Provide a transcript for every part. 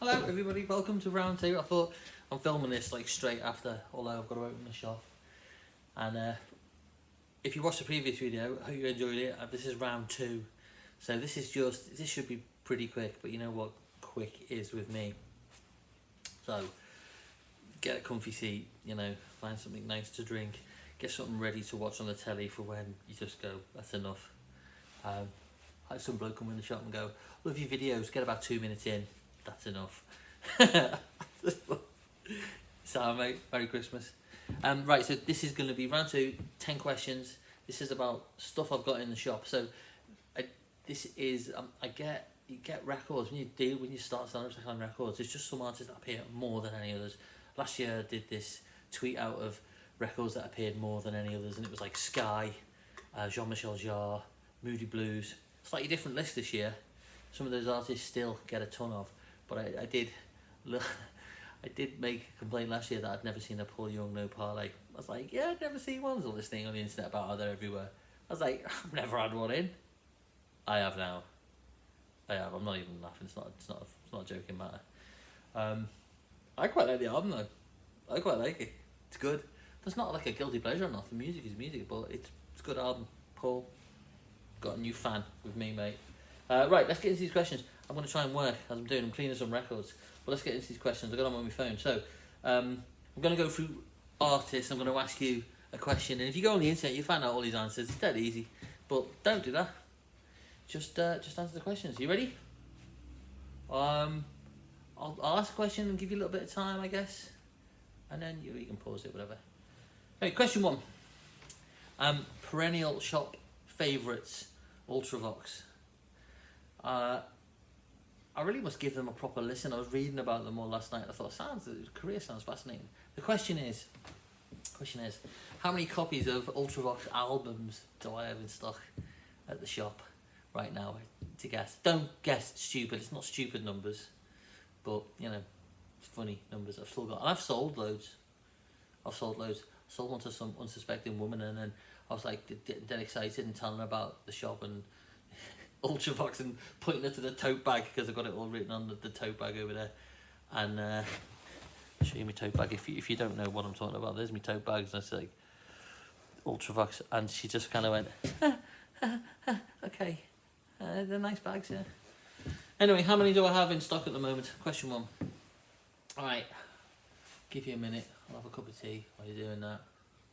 Hello everybody, welcome to round two. I thought I'm filming this like straight after, although I've got to open the shop. And if you watched the previous video, I hope you enjoyed it. This is round two. So this should be pretty quick, but you know what quick is with me. So get a comfy seat, find something nice to drink, get something ready to watch on the telly for when you just go, that's enough. Have some bloke come in the shop and go, love your videos, get about 2 minutes in, that's enough. So mate, Merry Christmas. Right, so this is going to be round two, 10 questions. This is about stuff I've got in the shop. So you get records when you start selling records. There's just some artists that appear more than any others. Last year I did this tweet out of records that appeared more than any others, and it was like Sky, Jean-Michel Jarre, Moody Blues. Slightly different list this year. Some of those artists still get a ton of, but I did make a complaint last year that I'd never seen a Paul Young No Parlay. I was like, yeah, I'd never seen one. There's all this thing on the internet about how they're everywhere. I was like, I've never had one in. I have now. I have. I'm not even laughing. It's not a joking matter. I quite like the album though. I quite like it. It's good. There's not like a guilty pleasure or nothing. Music is music, but it's a good album. Paul, got a new fan with me, mate. Right, let's get into these questions. I'm going to try and work as I'm doing. I'm cleaning some records. But let's get into these questions. I've got them on my phone. So I'm going to go through artists. I'm going to ask you a question. And if you go on the internet, you find out all these answers. It's dead easy. But don't do that. Just answer the questions. You ready? I'll ask a question and give you a little bit of time, I guess. And then you can pause it, whatever. Okay, question one. Perennial shop favourites, Ultravox. I really must give them a proper listen. I was reading about them all last night. I thought, the career sounds fascinating. The question is, how many copies of Ultravox albums do I have in stock at the shop right now? To guess. Don't guess stupid. It's not stupid numbers, but it's funny numbers. I've sold loads. I sold one to some unsuspecting woman, and then I was like dead excited and telling her about the shop and Ultravox and pointing her to the tote bag because I've got it all written on the tote bag over there. And I'll show you my tote bag if you don't know what I'm talking about. There's my tote bags, and it's like Ultravox, and she just kind of went, okay, they're nice bags, yeah. Anyway, how many do I have in stock at the moment? Question one. All right, give you a minute. I'll have a cup of tea while you're doing that.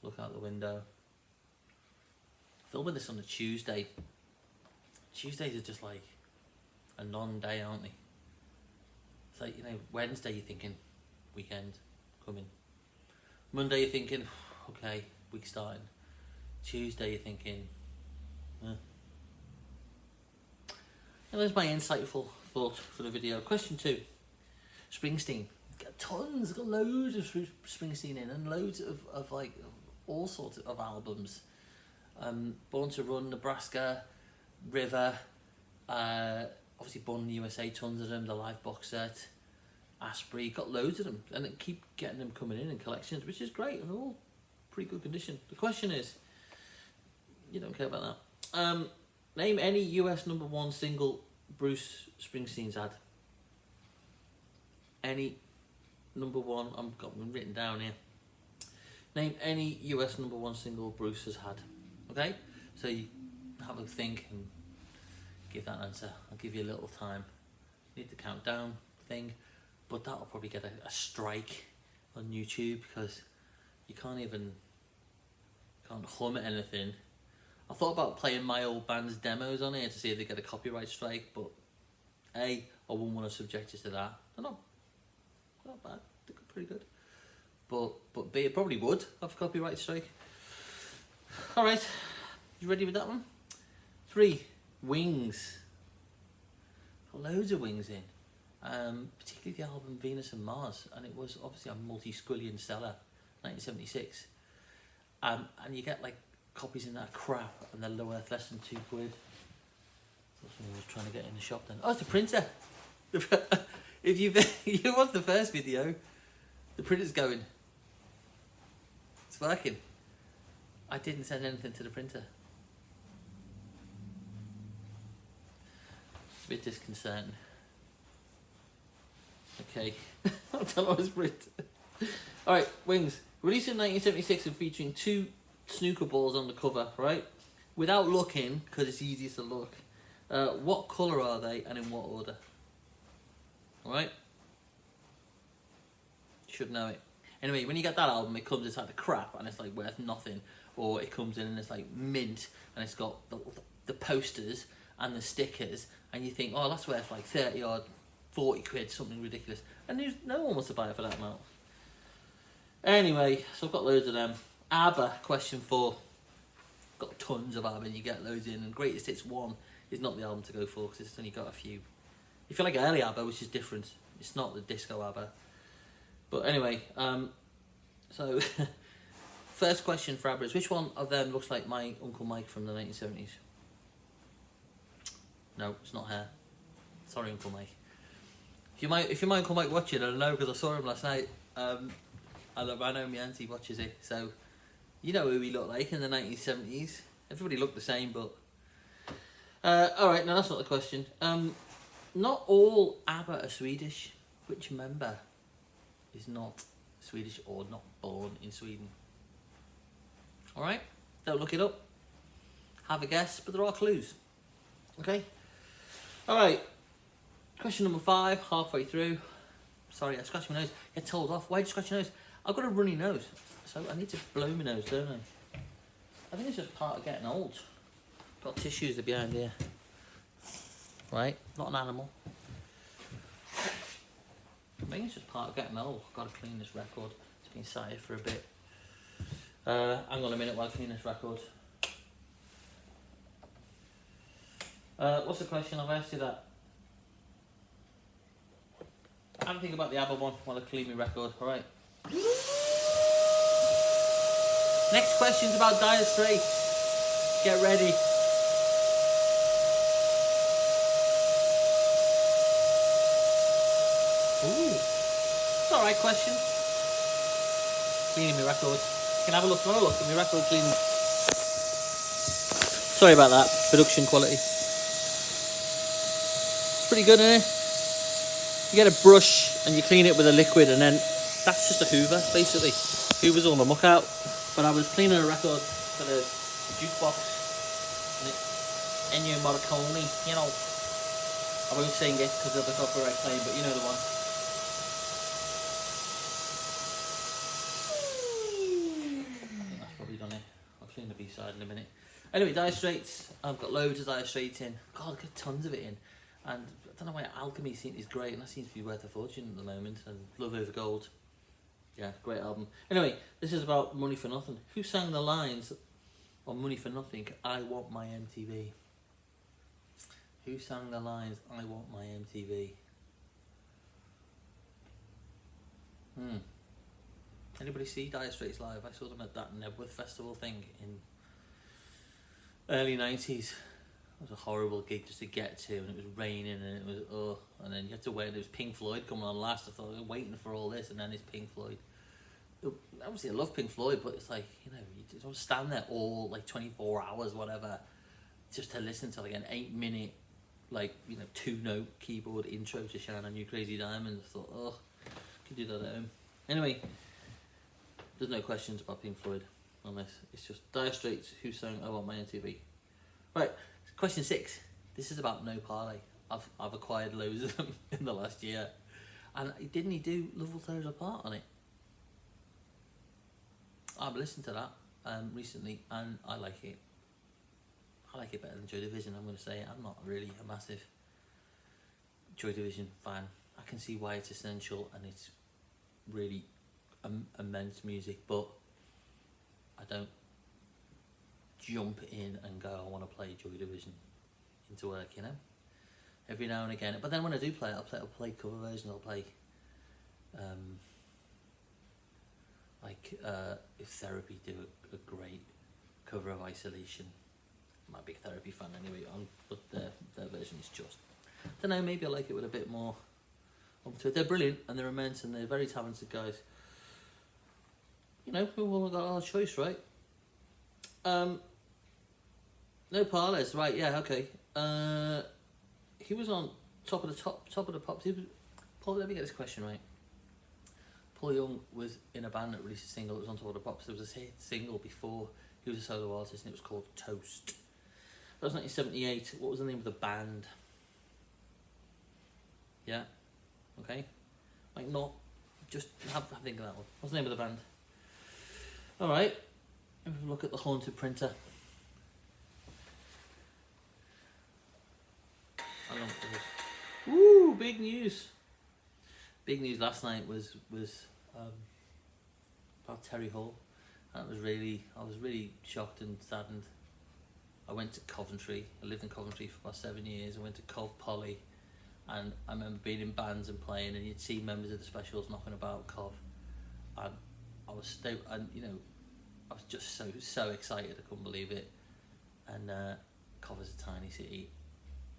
Look out the window. Filming this on a Tuesday. Tuesdays are just like a non-day, aren't they? It's like, Wednesday you're thinking, weekend coming. Monday you're thinking, okay, week starting. Tuesday you're thinking, And there's my insightful thought for the video. Question two, Springsteen. Got loads of Springsteen in, and loads of like all sorts of albums. Born to Run, Nebraska, River, obviously Born in the USA, tons of them, the live box set, Asprey, got loads of them, and keep getting them coming in collections, which is great, and they're all pretty good condition. The question is, you don't care about that. Name any US #1 single Bruce Springsteen's had. Any #1, I've got them written down here. Name any US #1 single Bruce has had. Okay, so you have a think and give that answer. I'll give you a little time. Need the countdown thing, but that'll probably get a strike on YouTube because you can't hum anything. I thought about playing my old band's demos on here to see if they get a copyright strike, but A, I wouldn't want to subject you to that. They're not bad. They're pretty good. But B, it probably would have a copyright strike. All right, you ready with that one? 3, Wings. Loads of Wings in, particularly the album Venus and Mars, and it was obviously a multi-squillion seller, 1976. And you get like copies in that crap, and they're worth less than £2. So someone was trying to get in the shop then. Oh, it's the printer. If you watched the first video, the printer's going. It's working. I didn't send anything to the printer. It's a bit disconcerting. Okay. I'll tell I was Brit. Alright, Wings. Released in 1976 and featuring 2 snooker balls on the cover, right? Without looking, because it's easy to look. What colour are they and in what order? Alright? Should know it. Anyway, when you get that album, it comes inside the crap and it's like worth nothing. Or it comes in and it's like mint and it's got the posters and the stickers and you think, oh, that's worth like 30 or 40 quid, something ridiculous. And no one wants to buy it for that amount. Anyway, so I've got loads of them. ABBA, question 4. Got tons of ABBA and you get loads in. And Greatest Hits 1 is not the album to go for because it's only got a few. If you like early ABBA, which is different, it's not the disco ABBA. But anyway, so first question for ABBA is, which one of them looks like my Uncle Mike from the 1970s? No, it's not her. Sorry, Uncle Mike. If you're my Uncle Mike watching, I don't know because I saw him last night. I know my auntie watches it, so you know who he looked like in the 1970s. Everybody looked the same, but alright, no, that's not the question. Not all ABBA are Swedish. Which member is not Swedish or not born in Sweden? Alright, don't look it up. Have a guess, but there are clues. Okay? Alright, question number 5, halfway through. Sorry, I scratched my nose. Get told off. Why did you scratch your nose? I've got a runny nose, so I need to blow my nose, don't I? I think it's just part of getting old. Got tissues behind here. Right? Not an animal. I think it's just part of getting old. Got to clean this record. It's been sat here for a bit. Hang on a minute while I clean this record. What's the question? I've asked you that. Have a think about the ABBA one while I clean my record. Alright. Next question's about Dire Straits. Get ready. Ooh. It's alright question. Cleaning my record. You can have a look at my record cleaning. Sorry about that. Production quality. It's pretty good, isn't it? You get a brush and you clean it with a liquid and then that's just a hoover, basically. Hoover's all the muck out. But I was cleaning a record for the jukebox and it's Ennio Morricone, you know. I won't sing it because of the copyright claim, but you know the one. I think that's probably done it. I'll clean the B-side in a minute. Anyway, Dire Straits. I've got loads of Dire Straits in. God, I've got tons of it in. And I don't know why Alchemy is great, and that seems to be worth a fortune at the moment. And Love Over Gold, yeah, great album. Anyway, this is about Money for Nothing. Who sang the lines on Money for Nothing? I want my MTV. Who sang the lines? I want my MTV. Anybody see Dire Straits live? I saw them at that Nebworth Festival thing in early 90s. It was a horrible gig just to get to, and it was raining, and it was and then you had to wait. There was Pink Floyd coming on last. I thought I was waiting for all this, and then it's Pink Floyd. Obviously, I love Pink Floyd, but it's like, you know, you just don't stand there all like 24 hours, whatever, just to listen to like an 8-minute, like, you know, 2-note keyboard intro to Shine on You Crazy Diamond. I thought, I could do that at home. Anyway, there's no questions about Pink Floyd on this. It's just Dire Straits who sang I Want My MTV. Right. Question 6. This is about No Parley. I've acquired loads of them in the last year. And didn't he do Love Will Tear Us Apart on it? I've listened to that recently and I like it. I like it better than Joy Division, I'm going to say it. I'm not really a massive Joy Division fan. I can see why it's essential and it's really immense music, but I don't jump in and go, I want to play Joy Division into work, you know, every now and again. But then when I do play it, I'll play cover versions. I'll play if Therapy do a great cover of Isolation. I'm a big Therapy fan anyway, but their version is just, I don't know, maybe I like it with a bit more to it. They're brilliant and they're immense and they're very talented guys. You know, we've all got our choice, right? No Parlez, right? Yeah, okay. He was on top of the pops. Paul, let me get this question right. Paul Young was in a band that released a single that was on tour with the Pops. There was a hit single before he was a solo artist, and it was called Toast. That was 1978. What was the name of the band? Yeah? Okay? Like, not... Just have a think of that one. What's the name of the band? Alright. Have a look at the Haunted Printer. I don't know what it is. Woo! Big news! Big news last night was about Terry Hall. And I was really shocked and saddened. I went to Coventry. I lived in Coventry for about 7 years. I went to Cov Poly, and I remember being in bands and playing, and you'd see members of the Specials knocking about Cov, and I was I was just so excited. I couldn't believe it. And Cov is a tiny city,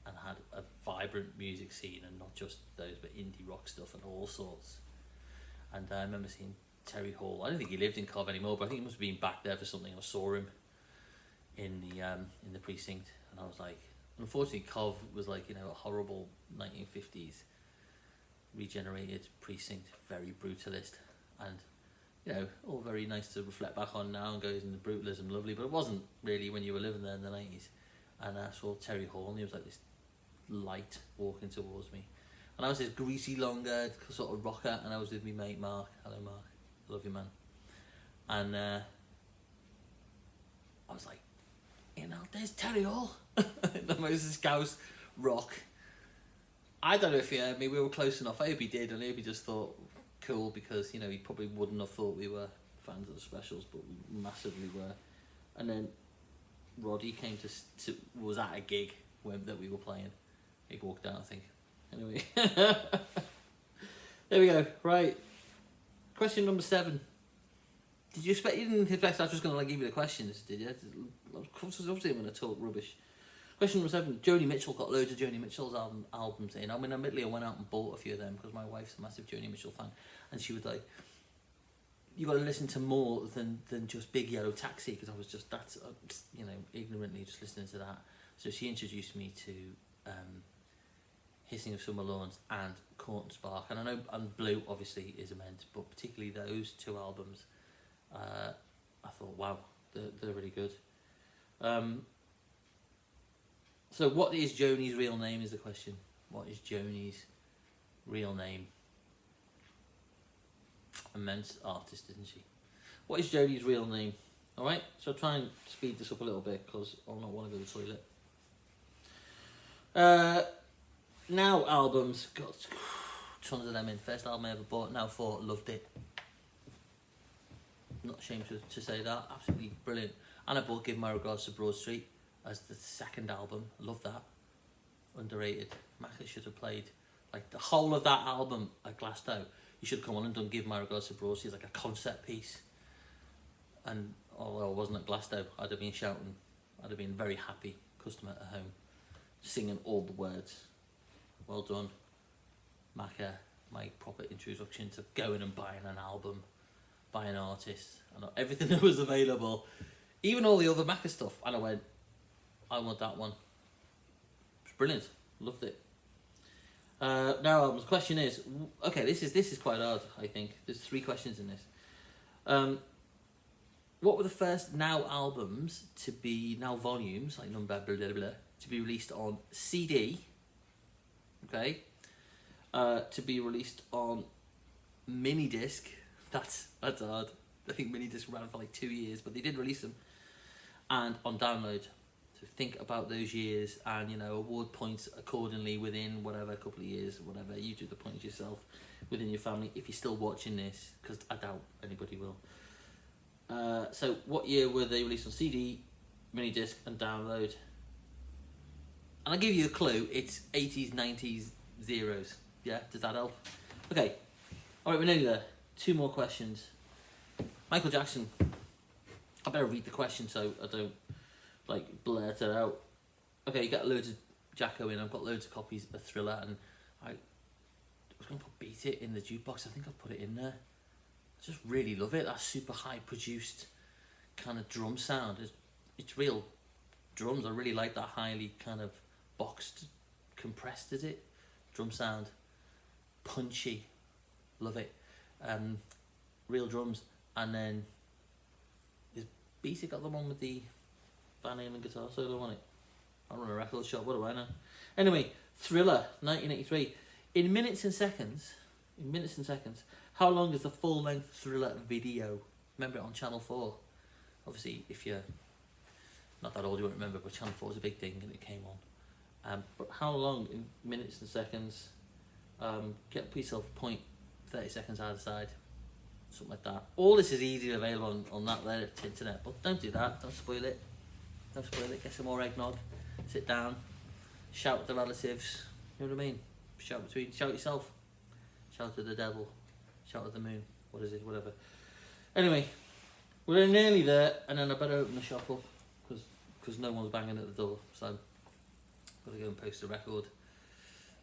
and had a vibrant music scene, and not just those, but indie rock stuff and all sorts. And I remember seeing Terry Hall. I don't think he lived in Cov anymore, but I think he must have been back there for something. I saw him in the precinct, and I was like, unfortunately, Cov was like, a horrible 1950s regenerated precinct, very brutalist, and all very nice to reflect back on now and goes into brutalism, lovely, but it wasn't really when you were living there in the 90s. And I saw Terry Hall, and he was like this light walking towards me, and I was this greasy, long-haired sort of rocker, and I was with my mate Mark. Hello, Mark, I love you, man. And I was like, there's Terry Hall, the most scouse rock. I don't know if he heard me. We were close enough. I hope he did, and I hope he just thought cool, because he probably wouldn't have thought we were fans of the Specials, but we massively were. And then Roddy came to was at a gig that we were playing. He walked out, I think. Anyway, there we go. Right, question number 7. Did you didn't expect I was just going to give you the questions, did you? Obviously I'm going to talk rubbish. Question number 7. Joni Mitchell, got loads of Joni Mitchell's albums in. Admittedly I went out and bought a few of them because my wife's a massive Joni Mitchell fan, and she was like, you got to listen to more than just Big Yellow Taxi, because I was just, ignorantly just listening to that. So she introduced me to Hissing of Summer Lawns and Court and Spark, and I know, and Blue obviously is immense, but particularly those 2 albums, I thought, wow, they're really good. So what is Joni's real name is the question. What is Joni's real name? Immense artist, isn't she? What is Joni's real name? Alright, so I'll try and speed this up a little bit, because I'll not want to go to the toilet. Now albums, got tons of them in. First album I ever bought, Now 4, loved it. Not ashamed to say that, absolutely brilliant. And I bought Give My Regards to Broad Street as the 2nd album, love that. Underrated. Macca should have played like the whole of that album at Glasgow. You should have come on and done Give My Regards to Broad Street like a concept piece. And although I wasn't at Glasgow, I'd have been shouting, I'd have been a very happy customer at home, singing all the words. Well done, Macca. My proper introduction to going and buying an album by an artist, and everything that was available, even all the other Macca stuff, and I went, I want that one. It's brilliant, loved it. Now albums. Question is, okay, this is quite hard. I think there's 3 questions in this. What were the first Now albums to be, Now volumes, like number blah blah blah, to be released on CD? Okay, to be released on mini disc. That's hard. I think mini disc ran for like 2 years, but they did release them, and on download. So think about those years, and award points accordingly within whatever couple of years, whatever. You do the points yourself within your family if you're still watching this, because I doubt anybody will. So what year were they released on CD, mini disc, and download? And I'll give you a clue. It's 80s, 90s, zeros. Yeah, does that help? Okay. All right, we're nearly there. 2 more questions. Michael Jackson. I better read the question so I don't blurt it out. Okay, you got loads of Jacko in. I've got loads of copies of Thriller, and I was going to put Beat It in the jukebox. I think I've put it in there. I just really love it. That super high produced kind of drum sound. It's real drums. I really like that highly kind of boxed, compressed, is it? Drum sound. punchy, love it. Real drums, and then is BC got the one with the Van Halen guitar solo on it? I run a record shop, what do I know? Anyway, Thriller, 1983. In minutes and seconds, how long is the full-length Thriller video? Remember it on Channel 4? Obviously, if you're not that old, you won't remember, but Channel 4 was a big thing and it came on. But how long in minutes and seconds? Put yourself a point, 30 seconds either side, something like that. All this is easily available on that there internet, but don't do that, don't spoil it. Don't spoil it, get some more eggnog, sit down, shout at the relatives, you know what I mean? Shout yourself, shout at the devil, shout at the moon, what is it, whatever. Anyway, we're nearly there, and then I better open the shop up, because no one's banging at the door, so I've got to go and post the record,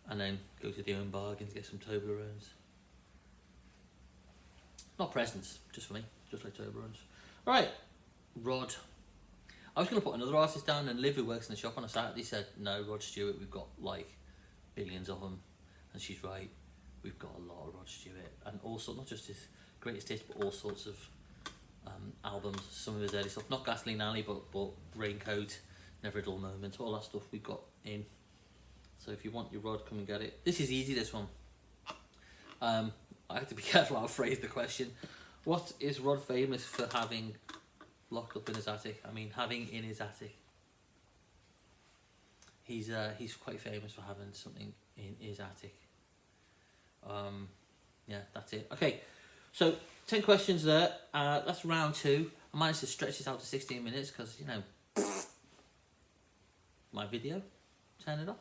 and then go to the Own Bargains, get some Toblerones. Not presents, just for me, just like Toblerones. Alright, Rod. I was going to put another artist down, and Liv, who works in the shop on a Saturday, said, no, Rod Stewart, we've got like billions of them. And she's right, we've got a lot of Rod Stewart. And also, not just his greatest hits, but all sorts of albums, some of his early stuff. Not Gasoline Alley, but Raincoat, Never a Dull Moment, all that stuff we've got in. So if you want your Rod, come and get it. This is easy, this one. I have to be careful how I phrase the question. What is Rod famous for having locked up in his attic? I mean, having in his attic. He's quite famous for having something in his attic. Yeah, that's it. Okay, so 10 questions there. That's round 2. I managed to stretch this out to 16 minutes because, you know, my video. Turn it off.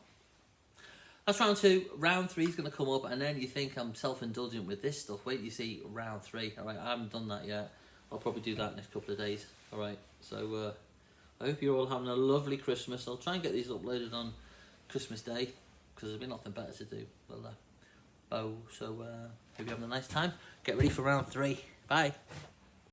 That's round 2. Round 3 is going to come up, and then you think I'm self-indulgent with this stuff. Wait till you see round 3. All right, I haven't done that yet. I'll probably do that next couple of days. All right, so I hope you're all having a lovely Christmas. I'll try and get these uploaded on Christmas Day because there's been nothing better to do. Well, hope you're having a nice time. Get ready for round 3. Bye.